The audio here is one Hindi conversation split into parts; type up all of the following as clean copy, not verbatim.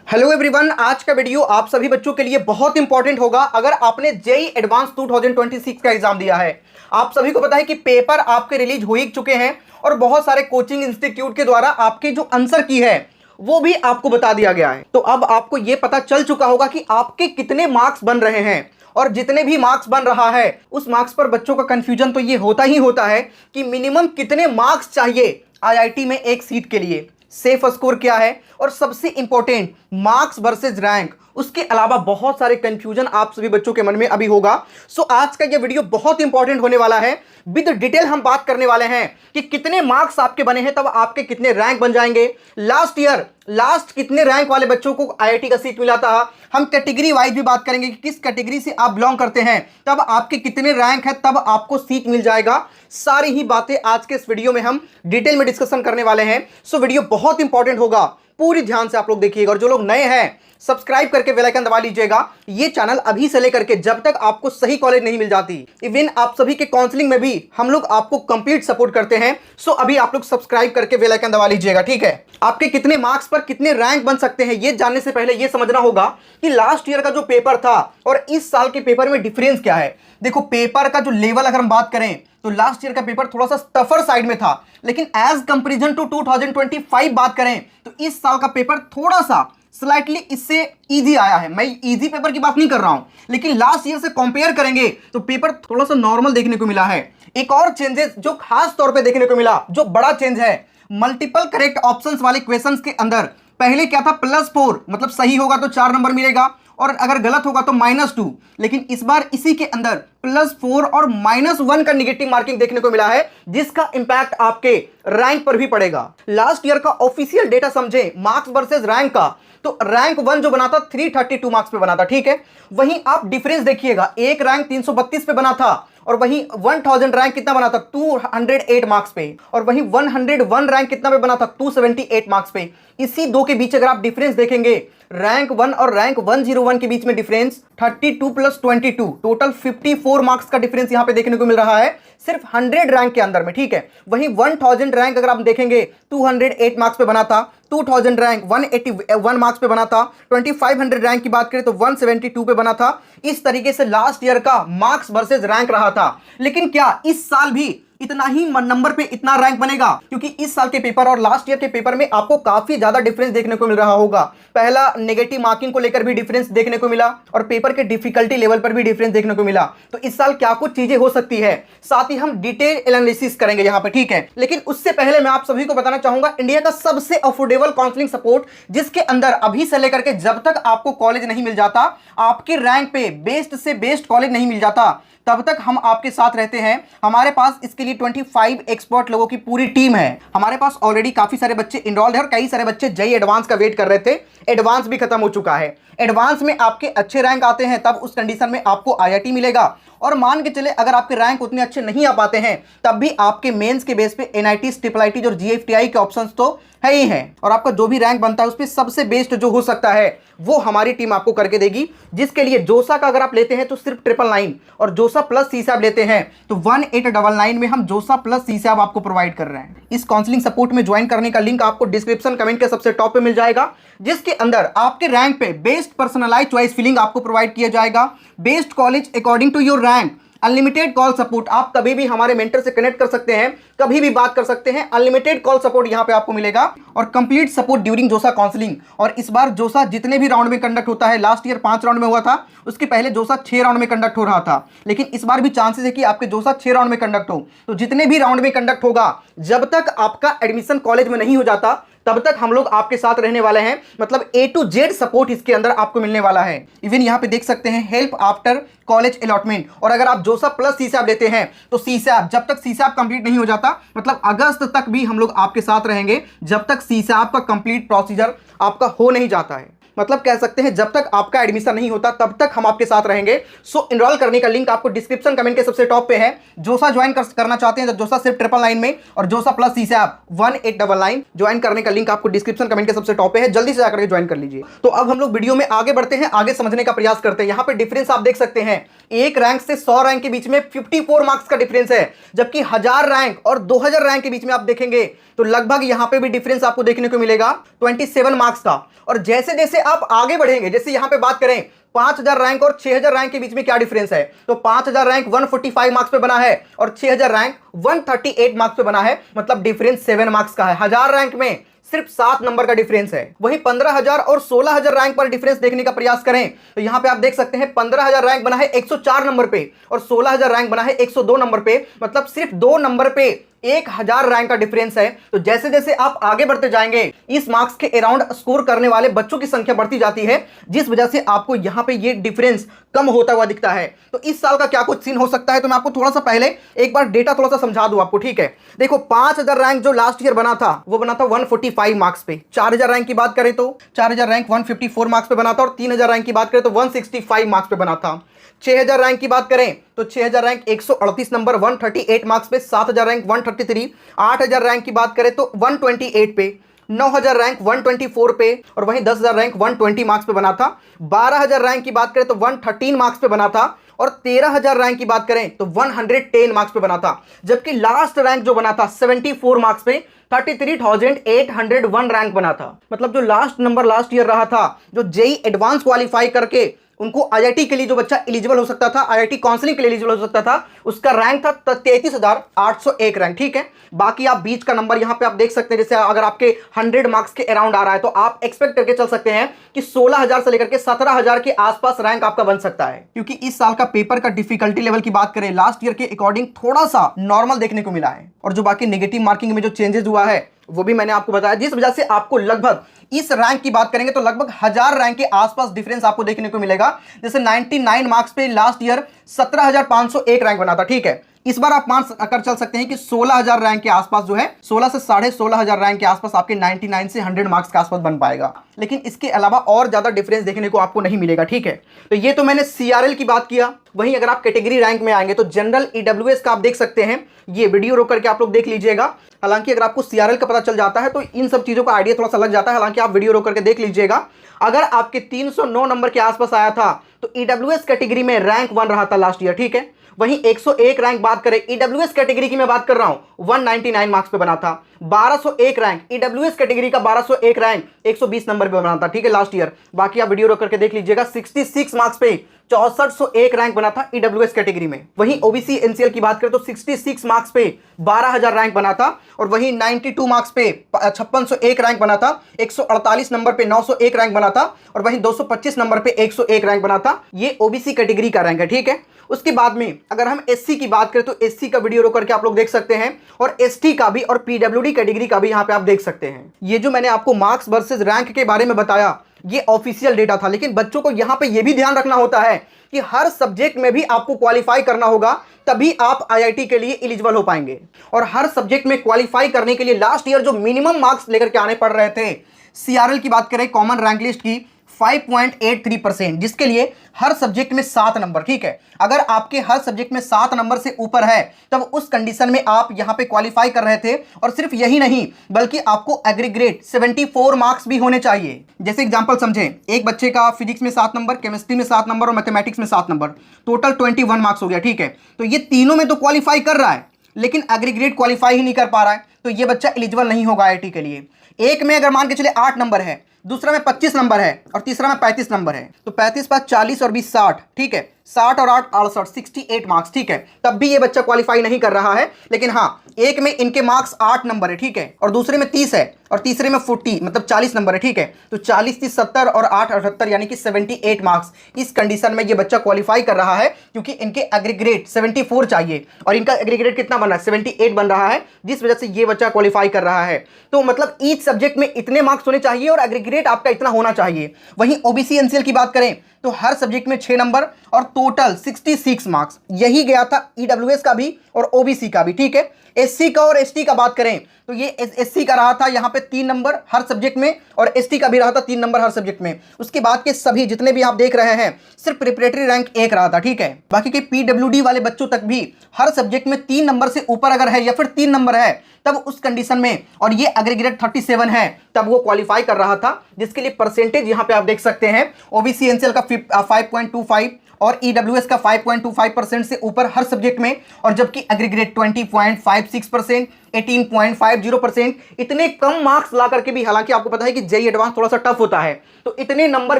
हेलो एवरीवन, आज का वीडियो आप सभी बच्चों के लिए बहुत इंपॉर्टेंट होगा। अगर आपने जेईई एडवांस 2026 का एग्जाम दिया है, आप सभी को पता है कि पेपर आपके रिलीज हो ही चुके हैं और बहुत सारे कोचिंग इंस्टीट्यूट के द्वारा आपके जो आंसर की है वो भी आपको बता दिया गया है। तो अब आपको यह पता चल चुका होगा कि आपके कितने मार्क्स बन रहे हैं, और जितने भी मार्क्स बन रहा है उस मार्क्स पर बच्चों का कंफ्यूजन तो ये होता ही होता है कि मिनिमम कितने मार्क्स चाहिए आईआईटी में एक सीट के लिए, सेफ स्कोर क्या है, और सबसे इंपॉर्टेंट मार्क्स वर्सेस रैंक। उसके अलावा बहुत सारे कंफ्यूजन आप सभी बच्चों के मन में अभी होगा। सो आज का ये वीडियो बहुत इंपॉर्टेंट होने वाला है। विद डिटेल हम बात करने वाले हैं कि कितने मार्क्स आपके बने हैं तब आपके कितने रैंक बन जाएंगे, लास्ट कितने रैंक वाले बच्चों को आईआईटी का सीट मिला था। हम कैटेगरी वाइज भी बात करेंगे कि किस कैटेगरी से आप बिलोंग करते हैं तब आपके कितने रैंक है तब आपको सीट मिल जाएगा। सारी ही बातें आज के इस वीडियो में हम डिटेल में डिस्कशन करने वाले हैं। सो वीडियो बहुत इंपॉर्टेंट होगा, पूरी ध्यान से आप लोग देखिएगा। और जो लोग नए हैं सब्सक्राइब करके बेल आइकन दबा लीजिएगा। ये चैनल अभी से लेकर के जब तक आपको सही कॉलेज नहीं मिल जाती, इवन आप सभी के काउंसलिंग में भी हम लोग आपको कंप्लीट सपोर्ट करते हैं। सो अभी आप लोग सब्सक्राइब करके बेल आइकन दबा लीजिएगा, ठीक है। आपके कितने मार्क्स पर कितने रैंक बन सकते हैं ये जानने से पहले ये समझना होगा कि लास्ट ईयर का जो पेपर था और इस साल के पेपर में डिफरेंस क्या है। देखो, पेपर का जो लेवल अगर हम बात करें तो लास्ट ईयर का पेपर थोड़ा सा टफर साइड में था, लेकिन एज कंपैरिजन टू 2025 बात करें तो इस साल का पेपर थोड़ा सा स्लाइटली इससे इजी आया है। मैं इजी पेपर की बात नहीं कर रहा हूं, लेकिन लास्ट ईयर से कंपेयर करेंगे तो पेपर थोड़ा सा नॉर्मल देखने को मिला है। एक और चेंजेस जो खास तौर पे देखने को मिला, जो बड़ा चेंज है, मल्टीपल करेक्ट ऑप्शंस वाले क्वेश्चंस के अंदर पहले क्या था, +4 मतलब सही होगा तो 4 नंबर मिलेगा और अगर गलत होगा तो -2, लेकिन इस बार इसी के अंदर +4 और -1 का निगेटिव मार्किंग देखने को मिला है, जिसका इंपैक्ट आपके रैंक पर भी पड़ेगा। लास्ट ईयर का ऑफिशियल डेटा समझे मार्क्स वर्सेस रैंक का, तो रैंक 1 जो बना था 332 मार्क्स पे बना था, ठीक है। वहीं आप डिफरेंस देखिएगा, एक रैंक 332 पे बना था और वहीं 1000 रैंक कितना बना था, 208 मार्क्स पे, और वहीं 101 रैंक कितना पे बना था, 278 मार्क्स पे। इसी दो के बीच अगर आप डिफरेंस देखेंगे, रैंक 1 और रैंक 101 के बीच में डिफरेंस 32 + 22 टोटल 54 मार्क्स का डिफरेंस यहां पे देखने को मिल रहा है सिर्फ 100 रैंक के अंदर में, ठीक है। वहीं 1000 रैंक अगर आप देखेंगे 208 मार्क्स पे बना था, 2000 रैंक 181 मार्क्स पे बना था, 2500 रैंक की बात करें तो 172 पे बना था। इस तरीके से लास्ट ईयर का मार्क्स वर्सेस रैंक रहा था। लेकिन क्या इस साल भी इतना ही नंबर पे इतना रैंक बनेगा? क्योंकि इस साल के पेपर और लास्ट ईयर के पेपर में आपको काफी ज्यादा डिफरेंस देखने को मिल रहा होगा। पहला, नेगेटिव मार्किंग को लेकर भी डिफरेंस देखने को मिला और पेपर के डिफिकल्टी लेवल पर भी डिफरेंस देखने को मिला। तो इस साल क्या कुछ चीजें हो सकती है, साथ ही हम डिटेल एनालिसिस करेंगे यहां पे, ठीक है। लेकिन उससे पहले मैं आप सभी को बताना चाहूंगा इंडिया का सबसे अफोर्डेबल काउंसलिंग सपोर्ट, जिसके अंदर अभी से लेकर के जब तक आपको कॉलेज नहीं मिल जाता, आपके रैंक पे बेस्ट से बेस्ट कॉलेज नहीं मिल जाता, तब तक हम आपके साथ रहते हैं। हमारे पास इसके लिए 25 एक्सपर्ट लोगों की पूरी टीम है। हमारे पास ऑलरेडी काफी सारे बच्चे इनरोल्ड है और कई सारे बच्चे जेईई एडवांस का वेट कर रहे थे। एडवांस भी खत्म हो चुका है। एडवांस में आपके अच्छे रैंक आते हैं तब उस कंडीशन में आपको आईआईटी मिलेगा, और मान के चले अगर आपके रैंक उतने अच्छे नहीं आ पाते हैं तब भी आपके मेंस के बेस पे एनआईटी, ट्रिपल आईटी और जीएफटीआई के ऑप्शंस तो है ही है। और आपका जो भी रैंक बनता है उसमें सबसे बेस्ट जो हो सकता है वो हमारी टीम आपको करके देगी, जिसके लिए जोसा का अगर आप लेते हैं तो सिर्फ 999 और जोसा प्लस सीसैप लेते हैं तो 1899 में हम जोसा प्लस सीसैप आपको प्रोवाइड कर रहे हैं। इस काउंसलिंग सपोर्ट में ज्वाइन करने का लिंक आपको डिस्क्रिप्शन कमेंट के सबसे टॉप पे मिल जाएगा, जिसके अंदर आपके रैंक पे बेस्ट पर्सनलाइज्ड चॉइस फिलिंग आपको प्रोवाइड किया जाएगा, best college according to your rank, unlimited call support, आप कभी भी हमारे मेंटर से कनेक्ट कर सकते हैं, कभी भी बात कर सकते हैं, अनलिमिटेड कॉल सपोर्ट यहां पे आपको मिलेगा, और कंप्लीट सपोर्ट ड्यूरिंग जोसा काउंसलिंग। और इस बार जोसा जितने भी राउंड में कंडक्ट होता है, लास्ट ईयर 5 राउंड में हुआ था, उसके पहले जोसा 6 राउंड में कंडक्ट हो रहा था, लेकिन इस बार भी चांसेस है कि आपके जोसा 6 राउंड में कंडक्ट हो। तो जितने भी राउंड में कंडक्ट होगा, जब तक आपका एडमिशन कॉलेज में नहीं हो जाता तब तक हम लोग आपके साथ रहने वाले हैं। मतलब A to Z सपोर्ट इसके अंदर आपको मिलने वाला है। इवन यहां पे देख सकते हैं हेल्प आफ्टर कॉलेज अलॉटमेंट, और अगर आप जोसा प्लस सीसैप लेते हैं तो सीसैप जब तक सीसैप कंप्लीट नहीं हो जाता, मतलब अगस्त तक भी हम लोग आपके साथ रहेंगे जब तक सीसैप का कंप्लीट प्रोसीजर आपका हो नहीं जाता है। मतलब कह सकते हैं जब तक आपका एडमिशन नहीं होता तब तक हम आपके साथ रहेंगे। सो इनरोल करने का लिंक आपको डिस्क्रिप्शन कमेंट के सबसे टॉप पे है। जोसा ज्वाइन करना चाहते हैं तो जोसा सिर्फ 999 में और जोसा प्लस सीसैप 1899 ज्वाइन करने का लिंक आपको डिस्क्रिप्शन कमेंट के सबसे टॉप पे है, जल्दी से जाकर के ज्वाइन कर लीजिए। तो अब हम लोग वीडियो में आगे बढ़ते हैं, आगे समझने का प्रयास करते हैं। यहाँ पे डिफरेंस आप देख सकते हैं, एक रैंक से 100 रैंक के बीच में 54 मार्क्स का डिफरेंस है, जबकि 1000 रैंक और 2000 रैंक के बीच में आप देखेंगे तो लगभग यहां पे भी डिफरेंस आपको देखने को मिलेगा 27 मार्क्स का। और जैसे जैसे आप आगे बढ़ेंगे, जैसे यहां पे बात करें 5000 रैंक और 6000 रैंक के बीच में क्या डिफरेंस है, तो 5000 रैंक 145 मार्क्स पे बना है और 6000 रैंक 138 मार्क्स पे बना है, मतलब डिफरेंस 7 मार्क्स का है। 1000 रैंक में सिर्फ 7 नंबर का डिफरेंस है। वहीं 15000 और 16000 रैंक पर डिफरेंस देखने का प्रयास करें तो यहां पे आप देख सकते हैं 15000 रैंक बना है 104 नंबर पे और 16000 रैंक बना है 102 नंबर पे, मतलब सिर्फ 2 नंबर पे 1000 रैंक का डिफरेंस है। तो जैसे जैसे आप आगे बढ़ते जाएंगे इस मार्क्स के अराउंड स्कोर करने वाले बच्चों की संख्या बढ़ती जाती है, जिस वजह से आपको यहां पे ये डिफरेंस कम होता हुआ दिखता है। तो इस साल का क्या कुछ सीन हो सकता है, तो मैं आपको थोड़ा सा पहले एक बार डेटा थोड़ा सा समझा दूं आपको, ठीक है। देखो 5000 रैंक जो लास्ट ईयर बना था वो बना था 145 मार्क्स पे। 4000 रैंक की बात करें तो 4000 रैंक 154 मार्क्स पे बना था और 3000 रैंक की बात करें तो 165 मार्क्स पे बना था। 6000 रैंक की बात करें तो 6000 रैंक 138 नंबर 138 मार्क्स पे, 7000 रैंक 133, 8000 रैंक की बात करें तो 128 पे, 9000 रैंक 124 पे और वहीं 10000 रैंक 120 मार्क्स पे बना था। 12000 रैंक की बात करें तो 113 मार्क्स पे बना था और 13000 रैंक की बात करें तो 110 मार्क्स पे बना था। जबकि लास्ट रैंक जो बना था 74 मार्क्स पे 33,801 रैंक बना था। मतलब जो लास्ट नंबर लास्ट ईयर रहा था, जो जेई एडवांस क्वालिफाई करके उनको आईआईटी के लिए जो बच्चा एलिजिबल हो सकता था, आईआईटी काउंसलिंग के लिए एलिजिबल हो सकता था, उसका रैंक था 33,801 रैंक, ठीक है। बाकी आप बीच का नंबर यहां पे आप देख सकते हैं, जैसे अगर आपके 100 मार्क्स के अराउंड आ रहा है तो आप एक्सपेक्ट करके चल सकते हैं कि 16000 से लेकर के 17000 के आसपास रैंक आपका बन सकता है। क्योंकि इस साल का पेपर का डिफिकल्टी लेवल की बात करें लास्ट ईयर के अकॉर्डिंग थोड़ा सा नॉर्मल देखने को मिला है और जो बाकी नेगेटिव मार्किंग में जो चेंजेस हुआ है वो भी मैंने आपको बताया, जिस वजह से आपको लगभग इस रैंक की बात करेंगे तो लगभग 1000 रैंक के आसपास डिफरेंस आपको देखने को मिलेगा। जैसे 99 मार्क्स पे लास्ट ईयर 17501 रैंक बना था, ठीक है। इस बार आप मान कर चल सकते हैं कि 16000 रैंक के आसपास जो है 16 से 16500 रैंक के आसपास आपके 99 से 100 मार्क्स के आसपास बन पाएगा। लेकिन इसके अलावा और ज्यादा डिफरेंस देखने को आपको नहीं मिलेगा, ठीक है। तो ये तो मैंने सीआरएल की बात किया। वहीं अगर आप कैटेगरी रैंक में आएंगे तो जनरल ईडब्ल्यूएस का आप देख सकते हैं, ये वीडियो रोक करके आप लोग देख लीजिएगा। हालांकि अगर आपको सीआरएल का पता चल जाता है तो इन सब चीजों का आइडिया थोड़ा सा लग जाता है, हालांकि आप वीडियो रोक करके देख लीजिएगा। अगर आपके 309 नंबर के आसपास आया था तो ईडब्ल्यूएस कैटेगरी में रैंक 1 रहा था लास्ट ईयर, ठीक है। वहीं 101 रैंक बात करें ईडब्ल्यूएस कैटेगरी की मैं बात कर रहा हूं 199 मार्क्स पे बना था। 1201 रैंक ईडब्ल्यूएस कैटेगरी का 1201 रैंक 120 नंबर पे बना था, ठीक है, लास्ट ईयर। बाकी आप वीडियो रोक करके देख लीजिएगा। 66 मार्क्स पे 6401 रैंक बना था ईडब्ल्यूएस कैटेगरी में। वहीं ओबीसी एनसीएल की बात करें तो 66 मार्क्स पे 12000 रैंक बना था और वहीं 92 मार्क्स पे 5601 रैंक बना था। 148 नंबर पे 901 रैंक बना था और वहीं 225 नंबर पे 101 रैंक बना था। ये ओबीसी कैटेगरी का रैंक है, ठीक है। उसके बाद में अगर हम एससी की बात करें तो एससी का वीडियो रोक करके आप लोग देख सकते हैं और एसटी का भी और पीडब्ल्यूडी कैटेगरी का भी यहां पे आप देख सकते हैं। ये जो मैंने आपको मार्क्स वर्सेस रैंक के बारे में बताया ये ऑफिशियल डेटा था, लेकिन बच्चों को यहां पे ये भी ध्यान रखना होता है कि हर सब्जेक्ट में भी आपको क्वालिफाई करना होगा, तभी आप आईआईटी के लिए एलिजिबल हो पाएंगे। और हर सब्जेक्ट में क्वालिफाई करने के लिए लास्ट ईयर जो मिनिमम मार्क्स लेकर के आने पड़ रहे थे, सीआरएल की बात करें कॉमन रैंक लिस्ट की 5.83%, जिसके लिए हर सब्जेक्ट में 7 नंबर, ठीक है। अगर आपके हर सब्जेक्ट में 7 नंबर से ऊपर है तब उस कंडीशन में आप यहां पे क्वालिफाई कर रहे थे। और सिर्फ यही नहीं बल्कि आपको एग्रीगेट 74 मार्क्स भी होने चाहिए। जैसे एग्जांपल समझें, एक बच्चे का फिजिक्स में 7 नंबर, केमिस्ट्री में 7 नंबर और मैथमेटिक्स में 7 नंबर, टोटल 21 मार्क्स हो गया, ठीक है। तो ये तीनों में तो क्वालिफाई कर रहा है लेकिन एग्रीगेट क्वालिफाई ही नहीं कर पा रहा है, तो ये बच्चा एलिजिबल नहीं होगा आईआईटी के लिए। एक में अगर मान के चले 8 नंबर है, दूसरा में 25 नंबर है और तीसरा में 35 नंबर है, तो 35 + 40 और 20 60, ठीक है। 60 और 8 68, 68 मार्क्स, ठीक है। तब भी ये बच्चा क्वालिफाई नहीं कर रहा है। लेकिन हाँ, एक में इनके मार्क्स 8 नंबर है, ठीक है, और दूसरे में 30 है और तीसरे में 40 मतलब 40 नंबर है, ठीक है। तो 40 30 70 और 8 78 यानी कि 78 मार्क्स। इस कंडीशन में ये बच्चा क्वालिफाई कर रहा है क्योंकि इनके एग्रीगेट 74 चाहिए और इनका एग्रीगेट कितना बन रहा है, 78 बन रहा है, जिस वजह से ये बच्चा क्वालिफाई कर रहा है। तो मतलब ईच सब्जेक्ट में इतने मार्क्स होने चाहिए और एग्रीगेट आपका इतना होना चाहिए। वहीं ओबीसी एनसीएल की बात करें तो हर सब्जेक्ट में 6 नंबर और टोटल 66 मार्क्स। यही गया था ईडब्ल्यूएस का भी और ओबीसी का भी, ठीक है। एससी का और एसटी का बात करें तो ये एससी का रहा था यहाँ पे 3 नंबर हर सब्जेक्ट में और एसटी का भी रहा था 3 नंबर हर सब्जेक्ट में। उसके बाद के सभी जितने भी आप देख रहे हैं सिर्फ प्रिपरेटरी रैंक 1 रहा था, ठीक है। बाकी के पीडब्ल्यूडी वाले बच्चों तक भी हर सब्जेक्ट में 3 नंबर से ऊपर अगर है या फिर 3 नंबर है तब उस कंडीशन में, और ये एग्रीगेट 37 है, तब वो क्वालिफाई कर रहा था। जिसके लिए परसेंटेज यहाँ पे आप देख सकते हैं, ओबीसी एनसीएल का 5.25 और ईडब्ल्यूएस का 5.25% से ऊपर हर सब्जेक्ट में, और जबकि एग्रीगेट 20.56%, 18.50%। इतने कम मार्क्स ला करके भी, हालांकि आपको पता है कि जेई एडवांस थोड़ा सा टफ होता है, तो इतने नंबर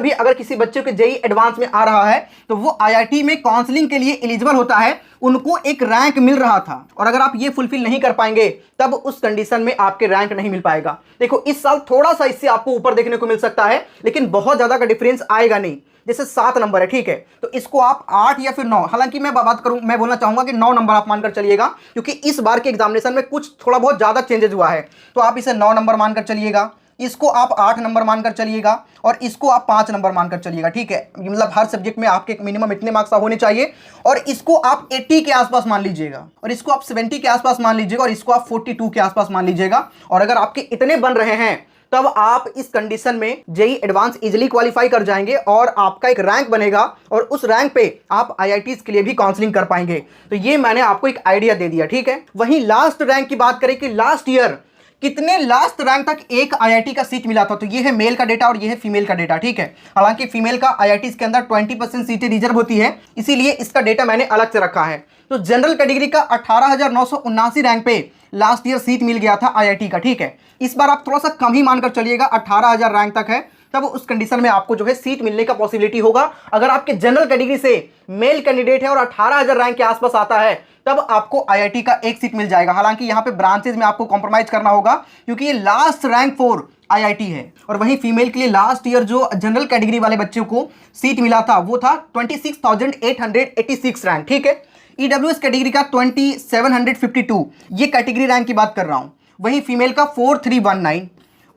भी अगर किसी बच्चे के जेई एडवांस में आ रहा है तो वो आईआईटी में काउंसलिंग के लिए एलिजिबल होता है, उनको एक रैंक मिल रहा था। और अगर आप ये फुलफिल नहीं कर पाएंगे तब उस कंडीशन में आपके रैंक नहीं मिल पाएगा। देखो इस साल थोड़ा सा इससे आपको ऊपर देखने को मिल सकता है, लेकिन बहुत ज्यादा का डिफरेंस आएगा नहीं। जैसे 7 नंबर है, ठीक है, तो इसको आप 8 या फिर 9, हालांकि मैं बात करूं, मैं बोलना चाहूंगा कि 9 नंबर आप मानकर चलिएगा, क्योंकि इस बार के एग्जामिनेशन में कुछ थोड़ा बहुत ज्यादा चेंजेस हुआ है, तो आप इसे 9 नंबर मानकर चलिएगा, इसको आप 8 नंबर मानकर चलिएगा और इसको आप 5 नंबर मानकर चलिएगा, ठीक है। मतलब हर सब्जेक्ट में आपके मिनिमम इतने मार्क्स होने चाहिए, और इसको आप 80 के आसपास मान लीजिएगा, और इसको आप 70 के आसपास मान लीजिएगा, और इसको आप 42 के आसपास मान लीजिएगा। और अगर आपके इतने बन रहे हैं तब आप इस कंडीशन में जेई एडवांस इजीली क्वालिफाई कर जाएंगे और आपका एक रैंक बनेगा, और उस रैंक पे आप आईआईटीज के लिए भी काउंसलिंग कर पाएंगे। तो ये मैंने आपको एक आइडिया दे दिया, ठीक है। वहीं लास्ट रैंक की बात करें कि लास्ट ईयर कितने लास्ट रैंक तक एक आईआईटी का सीट मिला था, तो ये है मेल का डेटा और ये है फीमेल का डेटा, ठीक है। हालांकि फीमेल का आईआईटी के अंदर 20% सीटें रिजर्व होती है, इसीलिए इसका डेटा मैंने अलग से रखा है। तो जनरल कैटेगरी का 18,979 रैंक पे लास्ट ईयर सीट मिल गया था आईआईटी का, ठीक है। इस बार आप थोड़ा सा कम ही मानकर चलिएगा, 18,000 रैंक तक है, तब उस कंडीशन में आपको जो है सीट मिलने का पॉसिबिलिटी होगा। अगर आपके जनरल कैटेगरी से मेल कैंडिडेट है और 18,000 रैंक के आसपास आता है तब आपको आईआईटी का एक सीट मिल जाएगा। हालांकि यहाँ पे ब्रांचेज में आपको कॉम्प्रोमाइज करना होगा, क्योंकि ये लास्ट रैंक 4 आईआईटी है। और वहीं फीमेल के लिए लास्ट ईयर जो जनरल कैटेगरी वाले बच्चों को सीट मिला था वो था 26,886 रैंक, ठीक है। ईडब्ल्यूएस कैटेगरी का 2752, ये कैटेगरी रैंक की बात कर रहा हूं। वहीं फीमेल का 4319,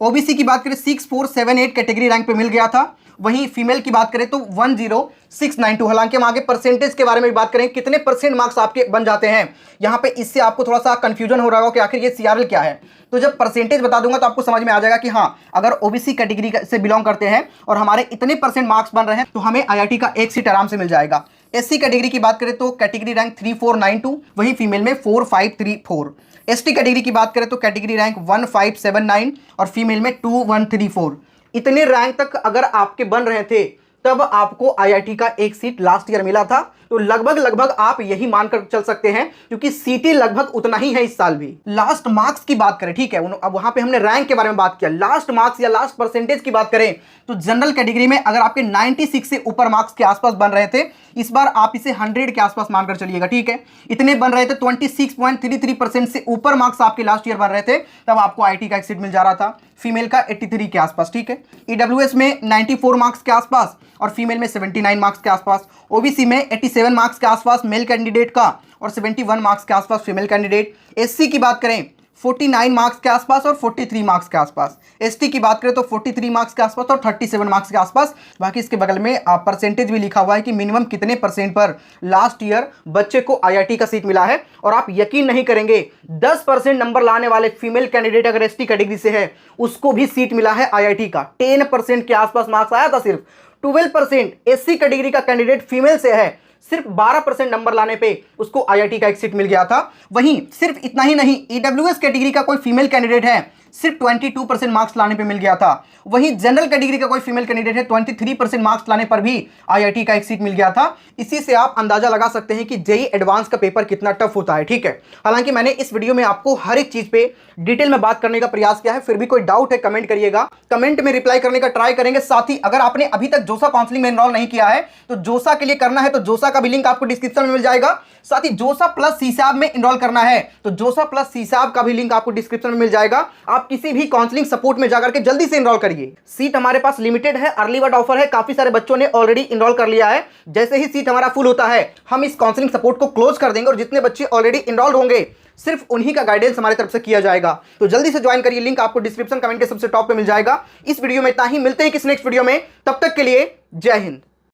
ओबीसी की बात करें 6478 कैटेगरी रैंक पे मिल गया था। वहीं फीमेल की बात करें तो 10692। हालांकि हम आगे परसेंटेज के बारे में भी बात करें, कितने परसेंट मार्क्स आपके बन जाते हैं यहाँ पे, इससे आपको थोड़ा सा कंफ्यूजन हो रहा होगा कि आखिर ये सीआरएल क्या है। तो जब परसेंटेज बता दूंगा तो आपको समझ में आ जाएगा कि हाँ, अगर ओबीसी कैटेगरी से बिलोंग करते हैं और हमारे इतने परसेंट मार्क्स बन रहे हैं तो हमें आईआईटी का एक सीट आराम से मिल जाएगा। एससी कैटेगरी की बात करें तो कैटेगरी रैंक 3492, वहीं फीमेल में 4534। एसटी कैटेगरी की बात करें तो कैटेगरी रैंक 1579 और फीमेल में 2134। इतने रैंक तक अगर आपके बन रहे थे तब आपको आईआईटी का एक सीट लास्ट ईयर मिला था। तो लगभग आप यही मानकर चल सकते हैं, क्योंकि सीटें लगभग उतना ही है इस साल भी। लास्ट मार्क्स की बात करें, ठीक है, अब वहां पे हमने रैंक के बारे में बात किया। लास्ट मार्क्स या लास्ट परसेंटेज की बात करें तो जनरल कैटेगरी में अगर आपके 96 से ऊपर मार्क्स के आसपास बन रहे थे, इस बार आप इसे 100 के आसपास मानकर चलिएगा, ठीक है। इतने बन रहे थे, 26.33% से ऊपर मार्क्स आपके लास्ट ईयर बन रहे थे, तब आपको आईआईटी का एक सीट मिल जा रहा था। फीमेल का 83 के आसपास, ठीक है। ईडब्ल्यूएस में 94 मार्क्स के आसपास और फीमेल में 79 मार्क्स के आसपास। ओबीसी में 87 मार्क्स के आसपास मेल कैंडिडेट का और 71 मार्क्स के आसपास फीमेल कैंडिडेट। एससी की बात करें 49 मार्क्स के आसपास और 43 मार्क्स के आसपास। एसटी की बात करें तो 43 मार्क्स के आसपास और 37 मार्क्स के आसपास। बाकी इसके बगल में परसेंटेज भी लिखा हुआ है कि मिनिमम कितने परसेंट पर लास्ट ईयर बच्चे को आईआईटी का सीट मिला है। और आप यकीन नहीं करेंगे, 10% नंबर लाने वाले फीमेल कैंडिडेट अगर एसटी कैटेगरी से है उसको भी सीट मिला है आईआईटी का। 10% के आसपास मार्क्स आया था सिर्फ। 12% एससी कैटेगरी का कैंडिडेट फीमेल से है, सिर्फ 12% नंबर लाने पे उसको आईआईटी का एक सीट मिल गया था। वहीं सिर्फ इतना ही नहीं, ईडब्ल्यूएस कैटेगरी का कोई फीमेल कैंडिडेट है, सिर्फ 22% मार्क्स लाने पे मिल गया था। वहीं जनरल कैटेगरी का कोई फीमेल कैंडिडेट है, 23% मार्क्स लाने पर भी आईआईटी का एक सीट मिल गया था। इसी से आप अंदाजा लगा सकते हैं कि जेई एडवांस का पेपर कितना टफ होता है, ठीक है। हालांकि मैंने इस वीडियो में आपको हर एक चीज पे डिटेल में बात करने का प्रयास किया है, फिर भी कोई डाउट है कमेंट करिएगा, कमेंट में रिप्लाई करने का ट्राई करेंगे। साथ ही अगर आपने अभी तक जोसा काउंसलिंग में एनरोल नहीं किया है तो जोसा के लिए करना है तो जोसा का भी लिंक आपको डिस्क्रिप्शन में मिल जाएगा। साथ ही जोसा प्लस सीसैब में एनरोल करना है तो जोसा प्लस सीसैब का भी लिंक आपको डिस्क्रिप्शन में मिल जाएगा। आप किसी भी काउंसलिंग सपोर्ट में जाकर के जल्दी से एनरोल करिए। सीट हमारे पास लिमिटेड है, अर्ली बर्ड ऑफर है, काफी सारे बच्चों ने ऑलरेडी एनरोल कर लिया है। जैसे ही सीट हमारा फुल होता है हम इस काउंसलिंग सपोर्ट को क्लोज कर देंगे और जितने बच्चे ऑलरेडी एनरोल होंगे सिर्फ उन्हीं का गाइडेंस हमारी तरफ से किया जाएगा। तो जल्दी से ज्वाइन करिए, लिंक आपको डिस्क्रिप्शन कमेंट के सबसे टॉप पे मिल जाएगा। इस वीडियो में इतना ही, मिलते हैं किसी नेक्स्ट वीडियो में, तब तक के लिए जय हिंद।